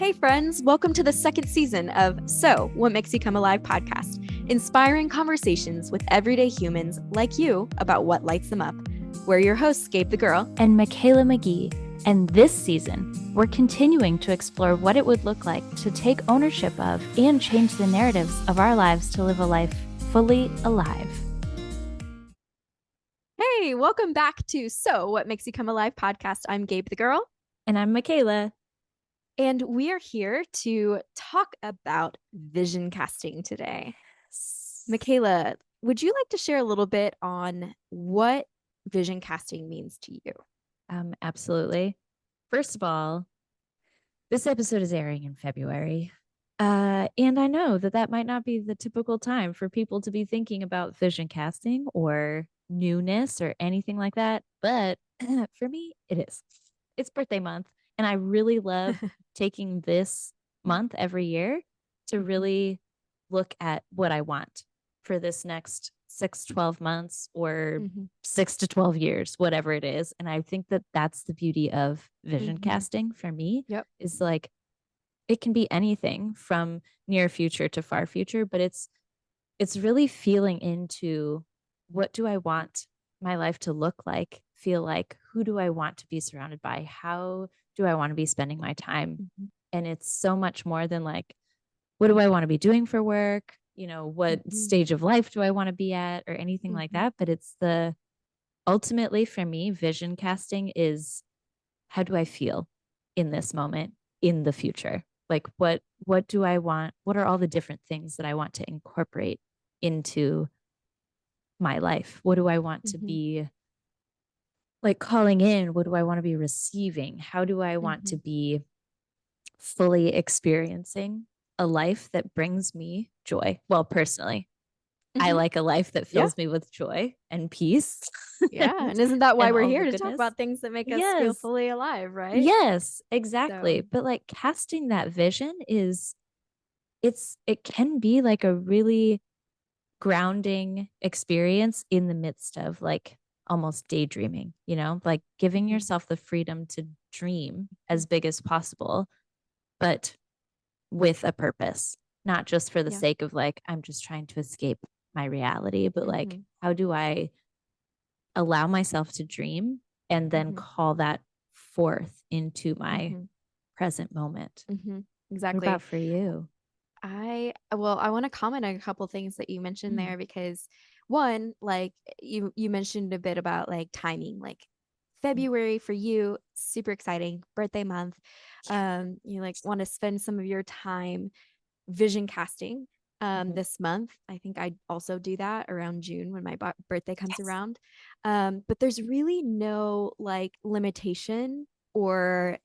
Hey friends, welcome to the second season of So What Makes You Come Alive podcast, inspiring conversations with everyday humans like you about what lights them up. We're your hosts, Gabe the Girl and Mikaela McGee. And this season, we're continuing to explore what it would look like to take ownership of and change the narratives of our lives to live a life fully alive. Hey, welcome back to So What Makes You Come Alive podcast. I'm Gabe the Girl. And I'm Mikaela. And we are here to talk about vision casting today. Mikaela, would you like to share a little bit on what vision casting means to you? Absolutely. First of all, this episode is airing in February. And I know that might not be the typical time for people to be thinking about vision casting or newness or anything like that. But for me, it is. It's birthday month. And I really love taking this month every year to really look at what I want for this next 6-12 months or 6 to 12 years, whatever it is. And I think that that's the beauty of vision casting for me. Is like, it can be anything from near future to far future, but it's really feeling into what do I want my life to look like, feel like, who do I want to be surrounded by? How do I want to be spending my time? And it's so much more than like, what do I want to be doing for work? You know, what stage of life do I want to be at or anything like that? But it's ultimately for me, vision casting is how do I feel in this moment, in the future? Like what do I want? What are all the different things that I want to incorporate into my life? What do I want to be like calling in? What do I want to be receiving? How do I want to be fully experiencing a life that brings me joy? Well, personally, I like a life that fills me with joy and peace. And isn't that why we're here to talk about things that make us feel fully alive, right? Yes, exactly. So. But like casting that vision it can be like a really grounding experience in the midst of like almost daydreaming, you know, like giving yourself the freedom to dream as big as possible, but with a purpose, not just for the sake of like, I'm just trying to escape my reality, but like, how do I allow myself to dream and then call that forth into my present moment? Exactly. What about for you? I want to comment on a couple things that you mentioned there, because one, like you mentioned a bit about like timing, like February for you, super exciting birthday month. You like want to spend some of your time vision casting this month. I think I also do that around June when my birthday comes around. But there's really no like limitation or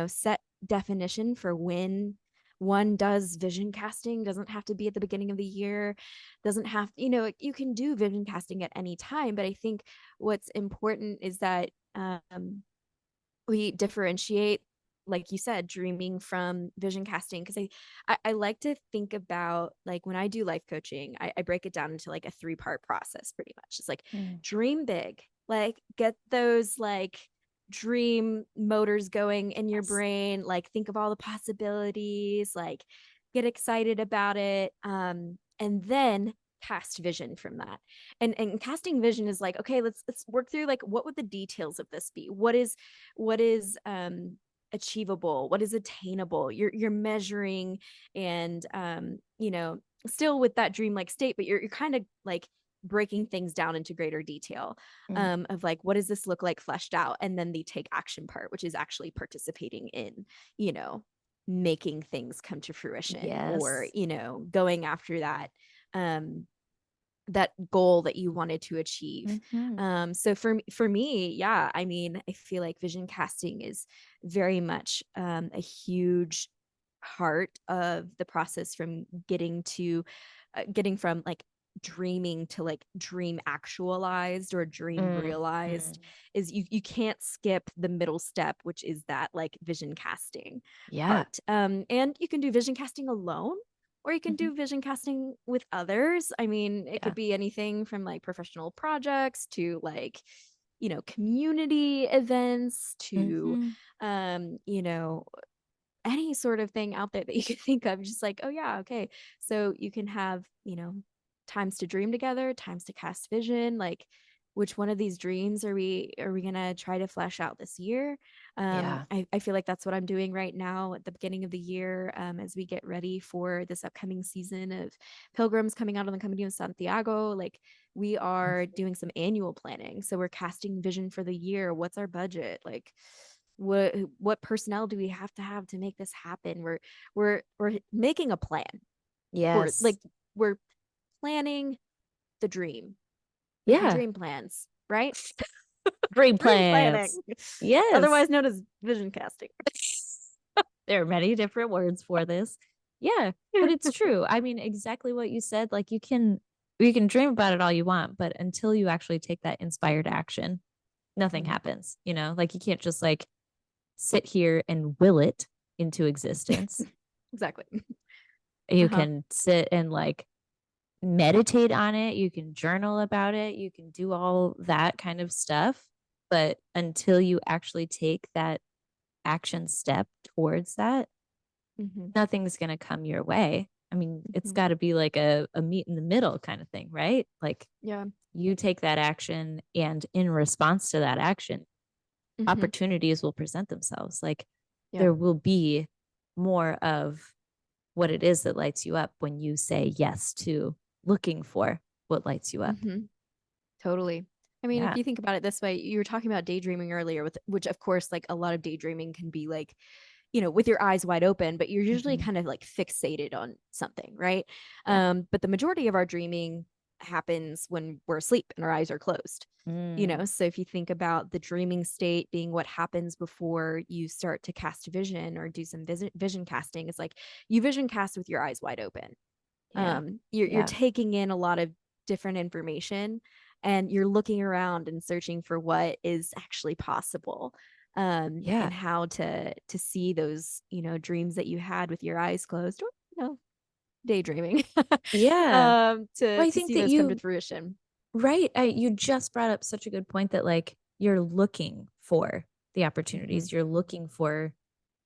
set definition for when one does vision casting. Doesn't have to be at the beginning of the year, doesn't have, you can do vision casting at any time. But I think what's important is that we differentiate, like you said, dreaming from vision casting. Because I like to think about, like, when I do life coaching, I break it down into like a 3-part process pretty much. It's like dream big, like get those like dream motors going in your brain, like think of all the possibilities, like get excited about it, and then cast vision from that. And casting vision is like, okay, let's work through like, what would the details of this be? What is achievable, what is attainable? You're measuring, and still with that dreamlike state, but you're kind of like breaking things down into greater detail, of like, what does this look like fleshed out? And then the take action part, which is actually participating in making things come to fruition, or going after that that goal that you wanted to achieve. So for me, yeah, I mean, I feel like vision casting is very much a huge part of the process, from getting from like dreaming to like dream actualized or dream realized. Is you can't skip the middle step, which is that like vision casting part. And you can do vision casting alone, or you can do vision casting with others. I mean, it could be anything from like professional projects to like, community events to, any sort of thing out there that you could think of, just like, oh yeah, okay. So you can have, times to dream together, times to cast vision, like which one of these dreams are we gonna try to flesh out this year? Yeah. I feel like that's what I'm doing right now at the beginning of the year, as we get ready for this upcoming season of pilgrims coming out on the Camino of Santiago. Like we are doing some annual planning. So we're casting vision for the year. What's our budget? Like what personnel do we have to make this happen? We're making a plan. We're Yes. like we're planning the dream, making Yeah. dream plans, right? Dream Dream planning, plans. Yes. otherwise known as vision casting. There are many different words for this. Yeah, but it's true. I mean, exactly what you said. Like you can dream about it all you want, but until you actually take that inspired action, nothing Mhm. happens, you know? Like you can't just like sit here and will it into existence. Exactly. You Uh-huh. can sit and like meditate on it, you can journal about it, you can do all that kind of stuff, but until you actually take that action step towards that, Hmm. nothing's going to come your way. I mean, it's Hmm. got to be like a meet in the middle kind of thing, right? Like Yeah. you take that action, and in response to that action, Hmm. opportunities will present themselves. Like Yeah. there will be more of what it is that lights you up when you say yes to looking for what lights you up. Hmm. Totally. I mean, if Yeah. you think about it this way, you were talking about daydreaming earlier, with which of course, like a lot of daydreaming can be like, with your eyes wide open, but you're usually Mm-hmm. kind of like fixated on something, right? Yeah. But the majority of our dreaming happens when we're asleep and our eyes are closed. Mm. So if you think about the dreaming state being what happens before you start to cast vision or do some vision casting, it's like you vision cast with your eyes wide open. Yeah. You're Yeah. taking in a lot of different information, and you're looking around and searching for what is actually possible, Yeah. and how to see those dreams that you had with your eyes closed, or daydreaming, Yeah. Well, I to think see that those come to you fruition. right. You just brought up such a good point that like you're looking for the Hmm. opportunities, you're looking for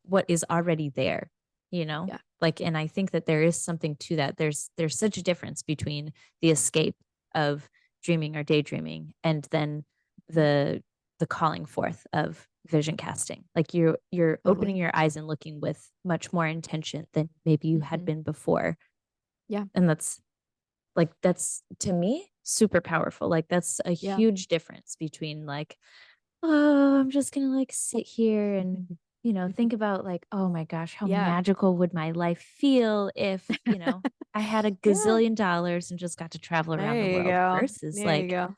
what is already there, you know? Yeah. Like, and I think that there is something to that. There's such a difference between the escape of dreaming or daydreaming and then the the calling forth of vision casting. Like you're opening Totally. your eyes and looking with much more intention than maybe you had Hmm. been before. Yeah. And that's to me super powerful. Like that's a Yeah. huge difference between like, oh, I'm just gonna like sit here and think about like, oh my gosh, how Yeah. magical would my life feel if I had a Yeah. gazillion dollars and just got to travel around the There you world go. versus There you like, go.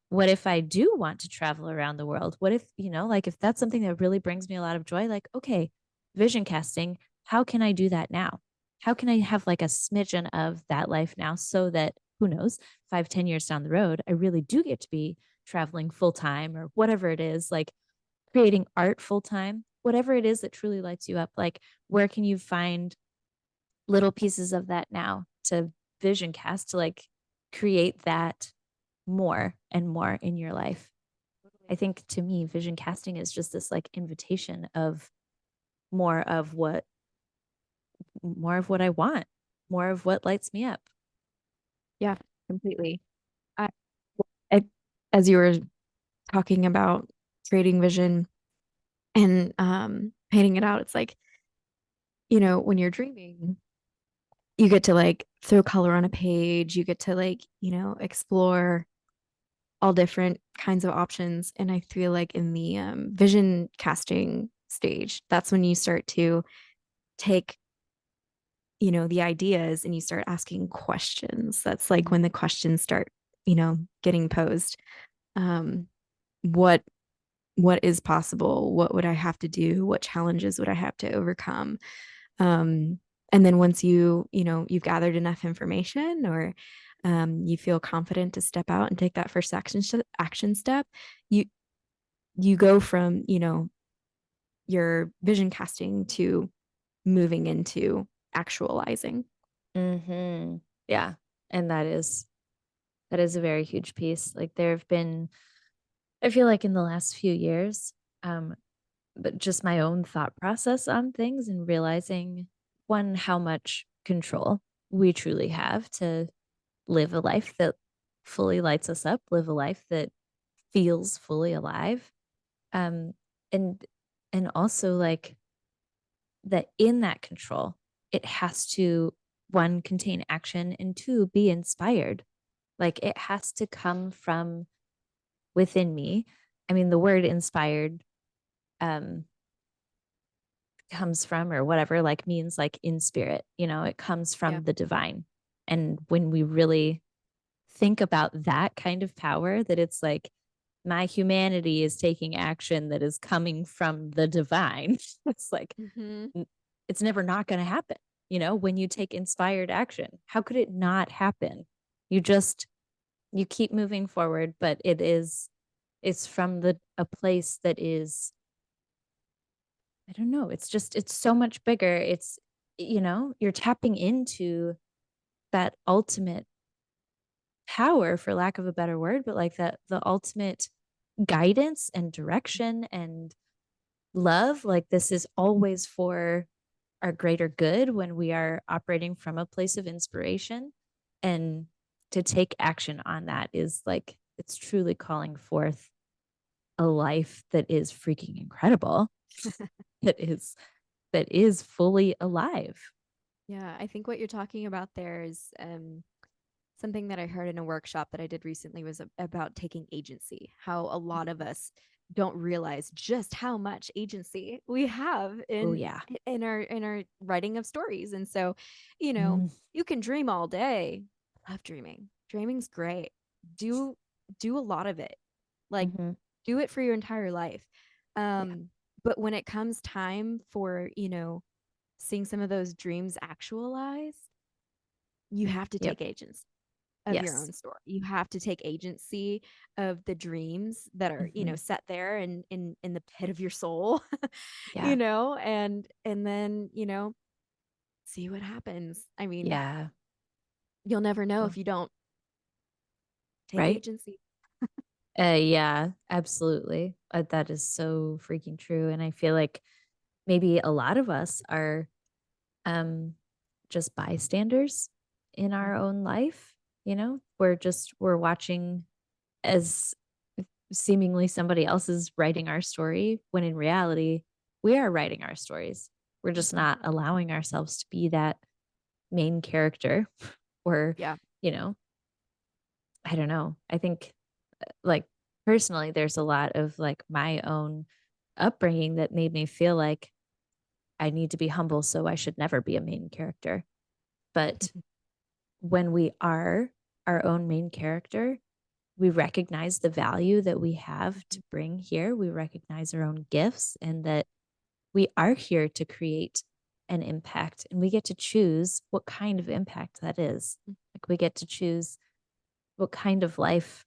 what if I do want to travel around the world? What if, like if that's something that really brings me a lot of joy, like, okay, vision casting, how can I do that now? How can I have like a smidgen of that life now so that who knows, 5, 10 years down the road, I really do get to be traveling full time or whatever it is, like creating art full time, whatever it is that truly lights you up. Like, where can you find little pieces of that now to vision cast to like create that more and more in your life? I think to me, vision casting is just this like invitation of more of what more of what I want, more of what lights me up. Yeah, completely. I, I as you were talking about creating vision and painting it out, it's like, when you're dreaming, you get to like throw color on a page, you get to like, explore all different kinds of options. And I feel like in the vision casting stage, that's when you start to take, the ideas and you start asking questions. That's like when the questions start, getting posed. Um, what what is possible? What would I have to do? What challenges would I have to overcome? Um, and then once you've gathered enough information, or you feel confident to step out and take that first action step, you you go from, your vision casting to moving into actualizing. Mm-hmm. Yeah. And that is a very huge piece. Like there have been, I feel like in the last few years, um, but just my own thought process on things and realizing one, how much control we truly have to live a life that fully lights us up, live a life that feels fully alive. Um, and also like that in that control, it has to one contain action and two be inspired. Like it has to come from within me. I mean, the word inspired um comes from or whatever like means like in spirit, it comes Yeah. from the divine. And when we really think about that kind of power, that it's like my humanity is taking action that is coming from the divine, it's like Mm-hmm. it's never not going to happen. When you take inspired action, how could it not happen? You just you keep moving forward, but it's from the a place that is, I don't know, it's so much bigger. You're tapping into that ultimate power, for lack of a better word, but like that the ultimate guidance and direction and love. Like this is always for our greater good when we are operating from a place of inspiration. And to take action on that is like it's truly calling forth a life that is freaking incredible, that is fully alive. Yeah, I think what you're talking about there is something that I heard in a workshop that I did recently was about taking agency, how a lot of us don't realize just how much agency we have Oh yeah. in our writing of stories. And so, you know, Mm, you can dream all day. Love dreaming. Dreaming's great. Do do a lot of it. Like mm-hmm. do it for your entire life. Yeah. But when it comes time for, seeing some of those dreams actualized, you have to Yep. take agency of your Yes. own story. You have to take agency of the dreams that are, Mm-hmm. set there in the pit of your soul, Yeah. and then, see what happens. I mean, Yeah. you'll never know Well, if you don't take right. agency. Yeah, absolutely. That is so freaking true. And I feel like maybe a lot of us are um just bystanders in our Mhm. own life. We're watching as seemingly somebody else is writing our story, when in reality we are writing our stories. We're just Mhm. not allowing ourselves to be that main character. Or Yeah. you know I don't know, I think like personally there's a lot of like my own upbringing that made me feel like I need to be humble, so I should never be a main character. But when we are our own main character, we recognize the value that we have to Mhm. bring here. We recognize our own gifts and that we are here to create an impact, and we get to choose what kind of impact that is. Like we get to choose what kind of life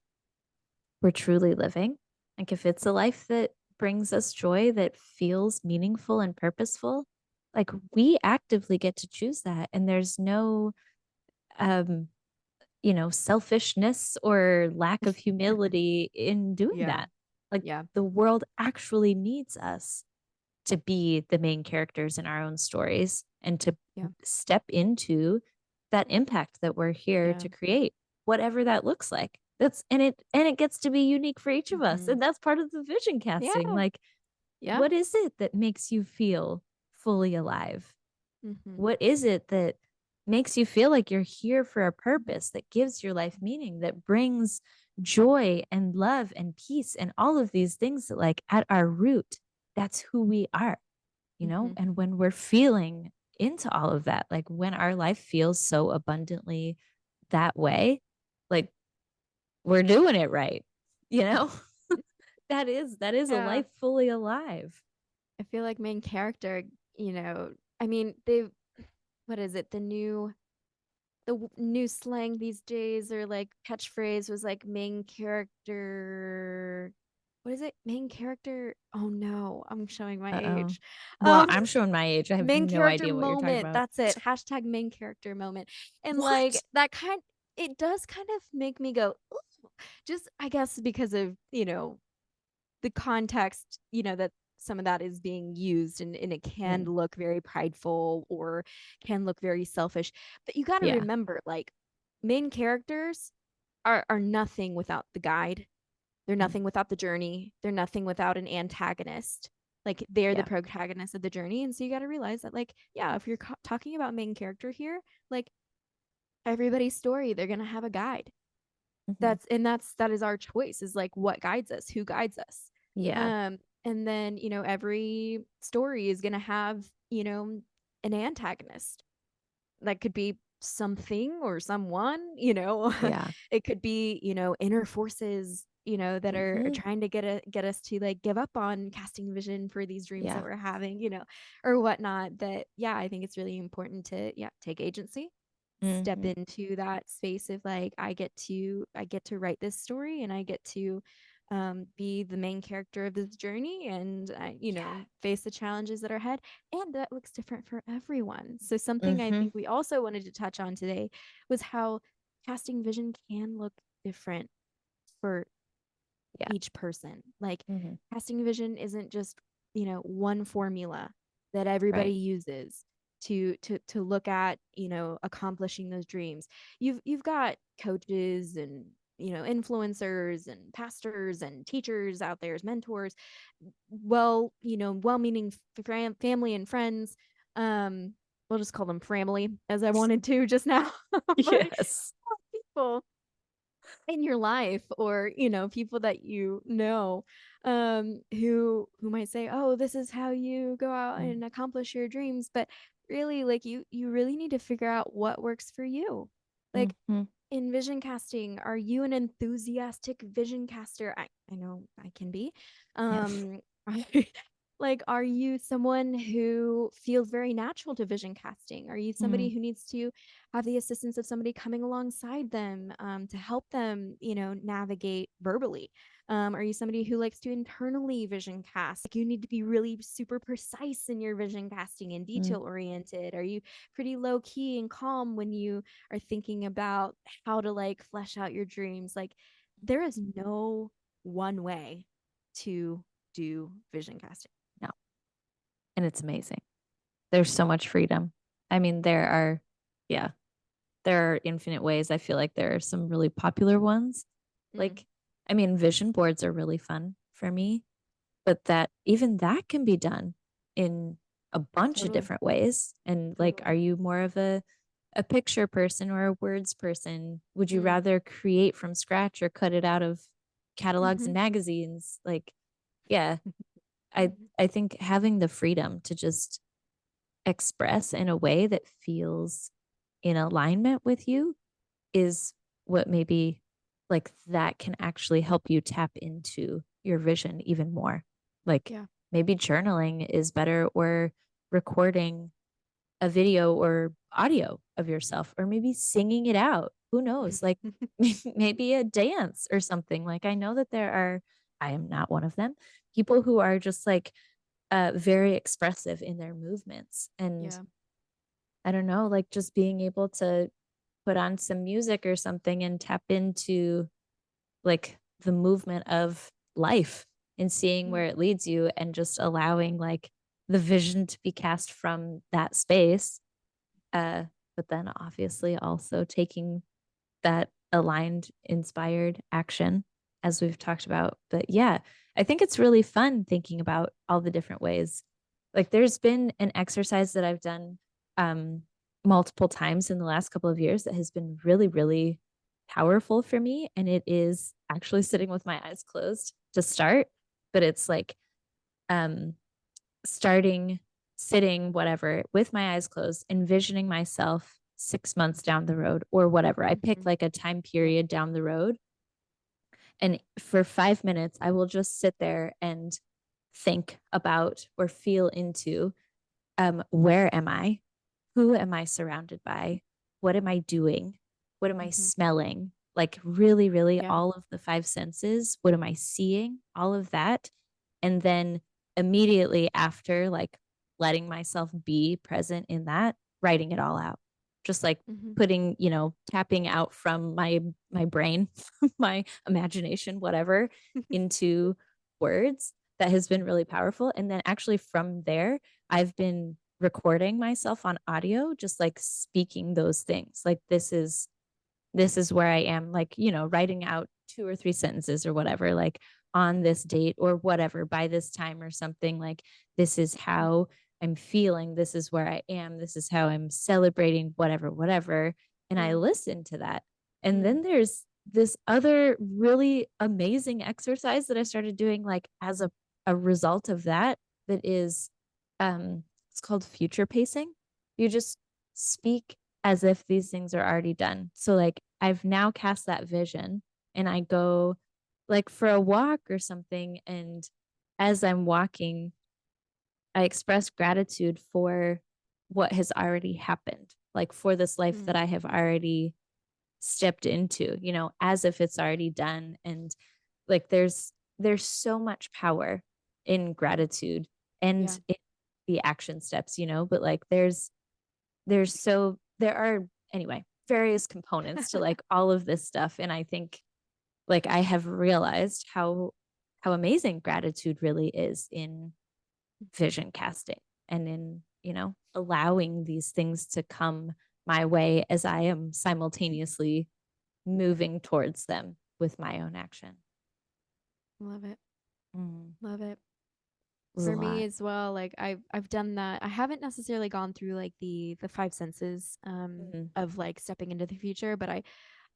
we're truly living. Like if it's a life that brings us joy, that feels meaningful and purposeful, like we actively get to choose that. And there's no um selfishness or lack of humility in doing Yeah. that. Like Yeah. the world actually needs us to be the main characters in our own stories and to Yeah. step into that impact that we're here Yeah. to create, whatever that looks like. It gets to be unique for each of us. Mhm. And that's part of the vision casting. Yeah. Like, Yeah. what is it that makes you feel fully alive? Mhm. What is it that makes you feel like you're here for a purpose, that gives your life meaning, that brings joy and love and peace and all of these things that, like, at our root, that's who we are. Mhm. And when we're feeling into all of that, like when our life feels so abundantly that way, like we're doing it right, you know? That is a Yeah. life fully alive. I feel like main character, I mean, they what is it? New slang these days, or like catchphrase was like main character. What is it? Main character. Oh no, I'm showing my Uh-oh. age. Well, Um I'm showing my age. I have Main no character idea what you're talking moment. about. That's it. Hashtag main character moment. And like What? that it does kind of make me go, ooh, just I guess because of, the context, that some of that is being used, and it can Mm. look very prideful or can look very selfish. But you got to Yeah. remember, like, main characters are nothing without the guide. They're Mm. nothing without the journey. They're nothing without an antagonist. Like, they're the Yeah. protagonist of the journey. And so you got to realize that, like, yeah, if you're talking about main character here, like, everybody's story, they're going to have a guide. Hmm. That is our choice, is like what guides us, who guides us. Yeah. And then, every story is going to have, an antagonist. That could be something or someone, Yeah. it could be, inner forces, that are Hmm. trying to get us to like give up on casting vision for these dreams that Yeah. we're having, or whatnot. That, yeah, I think it's really important to, yeah, take agency, step Hmm. into that space of like, I get to write this story, and I get to be the main character of this journey, and I, Yeah. face the challenges that are ahead. And that looks different for everyone. So something I Hmm. think we also wanted to touch on today was how casting vision can look different for Yeah. each person. Like, Hmm. casting vision isn't just, one formula that everybody Right. uses to look at, accomplishing those dreams. You've got coaches and, influencers and pastors and teachers out there as mentors, well-meaning family and friends. We'll just call them family, as I wanted to just now. But Yes. people in your life, or people that who might say, oh, this is how you go out Mm. and accomplish your dreams. But really, like, you really need to figure out what works for you. Like, Hmm. in vision casting, are you an enthusiastic vision caster? I know I can be. Yeah. um like, are you someone who feels very natural to vision casting? Are you somebody Mm. who needs to have the assistance of somebody coming alongside them, to help them, navigate verbally? Are you somebody who likes to internally vision cast? Like, you need to be really super precise in your vision casting and Mm. detail oriented. Are you pretty low key and calm when you are thinking about how to like flesh out your dreams? Like, there is no one way to do vision casting. No. And it's amazing. There's so much freedom. I mean, yeah, there are infinite ways. I feel like there are some really popular ones. Mm, Like, I mean, vision boards are really fun for me, but that even that can be done in a bunch of totally. different ways. And like, are Totally. you more of a picture person or a words person? Would you Mm. rather create from scratch or cut it out of catalogs Mm-hmm. and magazines? Like, yeah, I Mm-hmm. I think having the freedom to just express in a way that feels in alignment with you is what maybe like that can actually help you tap into your vision even more. Like Yeah. maybe journaling is better, or recording a video or audio of yourself, or maybe singing it out. Who knows? Like maybe a dance or something. Like I know that there are, I am not one of them, people who are just like very expressive in their movements. And Yeah. I don't know, like just being able to put on some music or something and tap into like the movement of life and seeing Mm. where it leads you, and just allowing like the vision to be cast from that space. Uh, but then obviously also taking that aligned, inspired action, as we've talked about. But yeah, I think it's really fun thinking about all the different ways. Like there's been an exercise that I've done um, multiple times in the last couple of years that has been really, really powerful for me. And it is actually sitting with my eyes closed to start, but it's like um, starting, sitting, whatever, with my eyes closed, envisioning myself 6 months down the road or whatever. I pick Mm-hmm. like a time Yeah. period down the road. And for 5 minutes, I will just sit there and think about or feel into where am I? Who am I surrounded by? What am I doing? What am I Mm-hmm. smelling? Like, really, really, Yeah. all of the five senses. What am I seeing? All of that. And then immediately after, like, letting myself be present in that, writing it all out. Just like Mm-hmm. putting, tapping out from my brain, my imagination, whatever, into words. that has been really powerful. And then actually from there, I've been recording myself on audio, just like speaking those things. Like this is where I am, like, you know, writing out 2 or 3 sentences or whatever, like on this date or whatever, by this time or something, like this is how I'm feeling, this is where I am, this is how I'm celebrating, whatever, whatever. And I Yeah. listen to that. And Mm, then there's this other really amazing exercise that I started doing, like as a result of that, that is it's called future pacing. You just speak as if these things are already done. So like I've now cast that vision and I go like for a walk or something, and as I'm walking, I express gratitude for what has already happened, like for this life that mm, I have already stepped into, you know, as if it's already done. And like there's so much power in gratitude yeah. and in the action steps, you know, but like there are anyway various components to like all of this stuff. And I think like I have realized how amazing gratitude really is in vision casting and in, you know, allowing these things to come my way as I am simultaneously moving towards them with my own action. Love it. Mm, Love it. it was a For me lot. as well, like I've done that. I haven't necessarily gone through like the five senses Mm, of like stepping into the future, but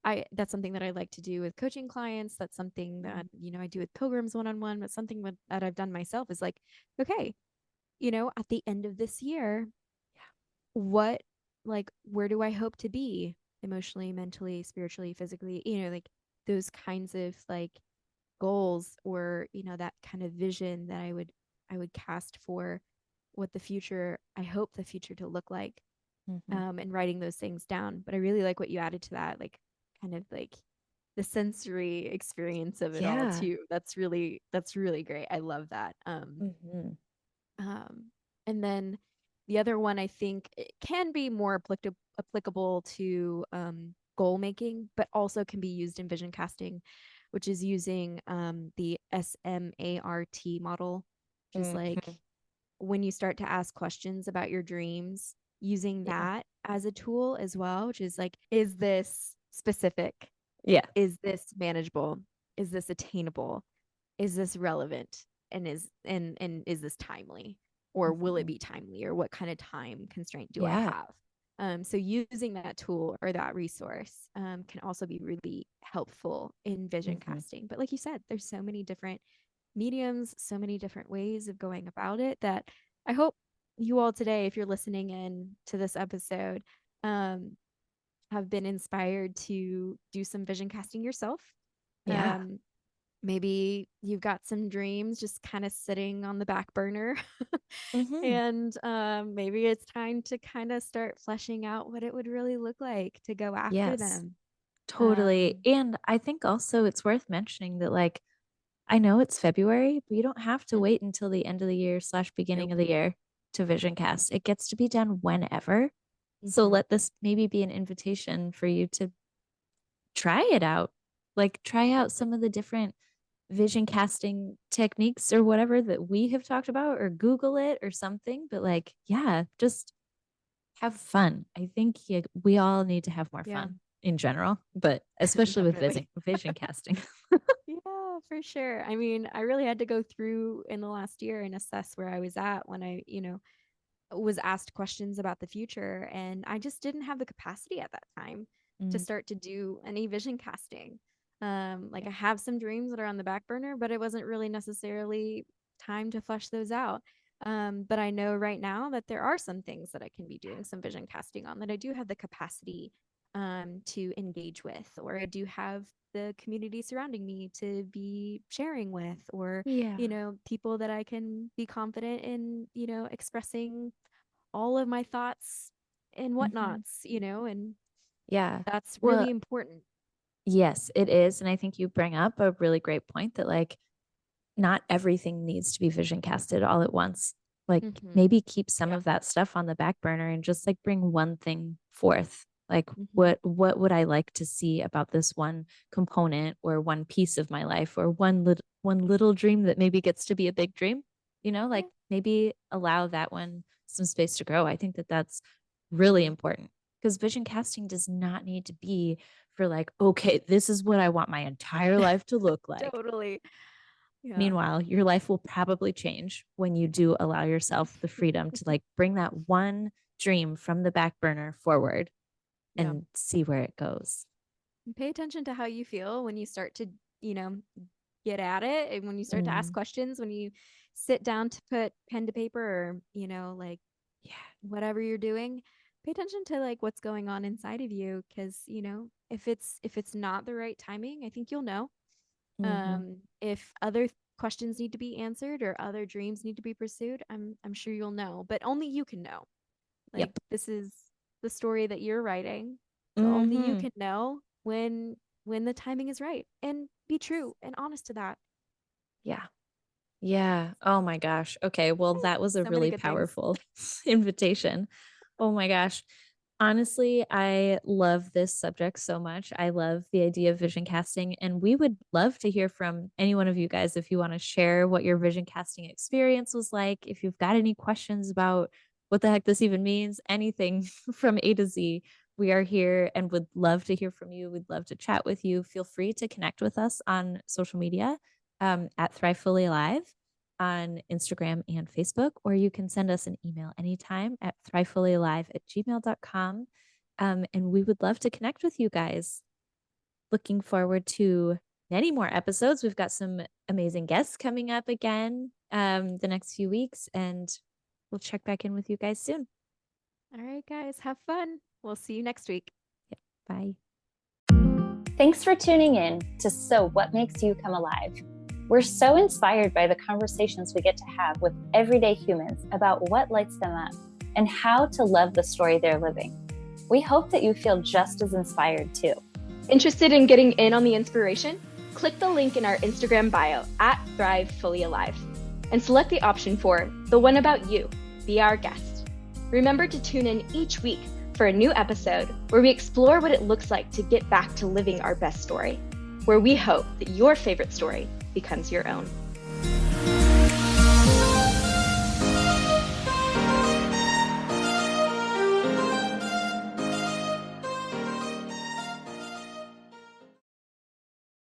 I that's something that I like to do with coaching clients. That's something that, mm, you know, I do with pilgrims one on one, but something that I've done myself is like, okay, you know, at the end of this year, what like where do I hope to be emotionally, mentally, spiritually, physically, you know, like those kinds of like goals, or you know, that kind of vision that I would cast for what the future, I hope the future to look like, mhm. and writing those things down. But I really like what you added to that, like kind of like the sensory experience of it all Yeah. too. That's really great. I love that. Mhm. Um, and then the other one, I think it can be more applicable to goal making, but also can be used in vision casting, which is using the SMART model, which is like Mhm. when you start to ask questions about your dreams, using Yeah. that as a tool as well, which is like, is this specific? Yeah. Is this manageable? Is this attainable? Is this relevant? And is this timely? Or will it Mhm. be timely? Or what kind of time constraint do I Yeah. have? So using that tool or that resource can also be really helpful in vision Mhm. casting. But like you said, there's so many different mediums, so many different ways of going about it, that I hope you all today, if you're listening in to this episode, um, have been inspired to do some vision casting yourself. Yeah. Um, Maybe you've got some dreams just kind of sitting on the back burner. Mhm. And maybe it's time to kind of start fleshing out what it would really look like to go after Yes. them. Totally. Um, And I think also it's worth mentioning that like I know it's February, but you don't have to mhm. wait until the end of the year slash beginning of Nope. the year to vision cast. It gets to be done whenever. So Hmm. let this maybe be an invitation for you to try it out. Like try out some of the different vision casting techniques or whatever that we have talked about, or Google it or something. But like, yeah, just have fun. I think we all need to have more Yeah, fun in general, but especially with definitely. vision casting. Yeah, for sure. I mean, I really had to go through in the last year and assess where I was at when I, you know, was asked questions about the future, and I just didn't have the capacity at that time to Mm, start to do any vision casting. Like yeah. I have some dreams that are on the back burner, but it wasn't really necessarily time to flesh those out. But I know right now that there are some things that I can be doing some vision casting on, that I do have the capacity to engage with, or I do have the community surrounding me to be sharing with, or Yeah. you know, people that I can be confident in, you know, expressing all of my thoughts and Hmm. whatnots, you know, and Yeah. that's Well, really important. yes, it is. And I think you bring up a really great point that like not everything needs to be vision casted all at once. Like Hmm. maybe keep some Yeah. of that stuff on the back burner and just like bring one thing forth. Like Hmm. what would I like to see about this one component or one piece of my life or one little one little dream that maybe gets to be a big dream, like Yeah, maybe allow that one some space to grow. I think that that's really important because vision casting does not need to be for like, okay, this is what I want my entire life to look like. totally. Yeah. Meanwhile, your life will probably change when you do allow yourself the freedom to like bring that one dream from the back burner forward Yeah. and see where it goes. And pay attention to how you feel when you start to, you know, get at it and when you start to ask Mm, questions, when you sit down to put pen to paper or, like yeah. whatever you're doing, pay attention to like what's going on inside of you because, if it's not the right timing, I think you'll know. Mm-hmm. If other questions need to be answered or other dreams need to be pursued, I'm sure you'll know, but only you can know. Like Yep. this is the story that you're writing. So only you Mm-hmm. can know when the timing is right and be true and honest to that. Yeah. Yeah. Oh my gosh. Okay. Well, Woo, that was a so many really good things. powerful invitation. Oh my gosh. Honestly, I love this subject so much. I love the idea of vision casting, and we would love to hear from any one of you guys if you want to share what your vision casting experience was like. If you've got any questions about what the heck this even means, anything from A to Z, we are here and would love to hear from you. We'd love to chat with you. Feel free to connect with us on social media at Thrive Fully Alive on Instagram and Facebook, or you can send us an email anytime at thrivefullyalive@gmail.com. And we would love to connect with you guys. Looking forward to many more episodes. We've got some amazing guests coming up again the next few weeks, and we'll check back in with you guys soon. All right, guys, have fun. We'll see you next week. Yep. Bye. Thanks for tuning in to So What Makes You Come Alive. We're so inspired by the conversations we get to have with everyday humans about what lights them up and how to love the story they're living. We hope that you feel just as inspired too. Interested in getting in on the inspiration? Click the link in our Instagram bio at Thrive Fully Alive and select the option for The One About You. Be our guest. Remember to tune in each week for a new episode where we explore what it looks like to get back to living our best story, where we hope that your favorite story becomes your own.